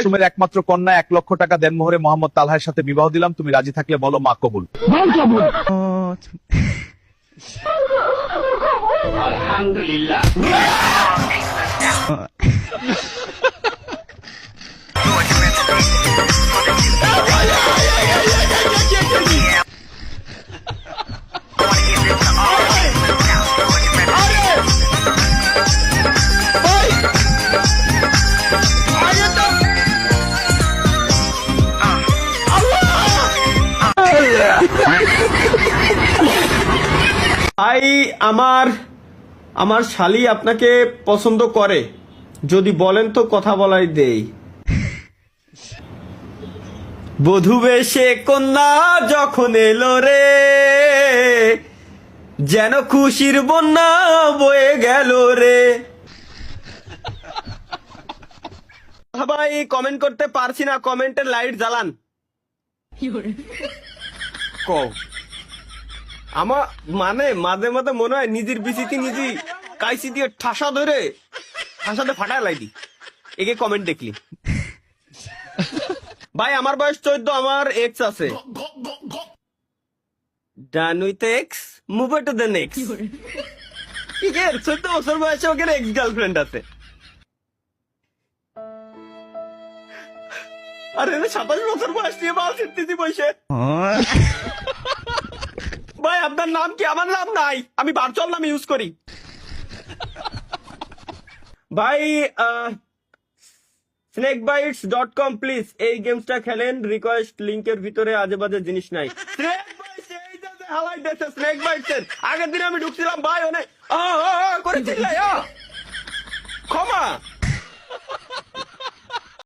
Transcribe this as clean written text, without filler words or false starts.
মাসুমের একমাত্র কন্যা 1,00,000 টাকা দেনমোহরে মোহাম্মদ তালহার সাথে বিবাহ দিলাম, তুমি রাজি থাকলে বলো মা কবুল। আলহামদুলিল্লাহ। ভাই আমার শালি আপনাকে পছন্দ করে, যদি বলেন তো কথা বলাই দেই। বধূ বেশে কন্যা যখন এলো রে, যেন খুশির বন্যা বয়ে গেল রে। ভাই কমেন্ট করতে পারছি না, কমেন্টের লাইট জ্বালান। কও আমার মানে মাঝে মাঝে মনে হয় নিজের বিচিতি নিজে কাইসি দিয়ে ঠাসাতে ফাটায় লাই দি একে কমেন্ট দেখলি। ভাই আমার বয়স 14, আমার এক্স আছে। Done with ex, move to the next. ঠিক আছে, 14 বছর বয়সে ওকে এক্স গার্লফ্রেন্ড আছে। আরে 27 বছর বয়স নিয়ে বাল ছিটতেছি বসে। ভাই আপনার নাম কি? আমার নাম নাই, আমি ভার্চুয়াল নাম ইউজ করি। ভাই snakebites.com প্লিজ এই গেমসটা খেলেন। রিকোয়েস্ট লিংকের ভিতরে আজে বাজে জিনিস নাই। আগের দিন আমি ঢুকছিলাম ভাই অনেক করে চিল্লাই ক্ষমা।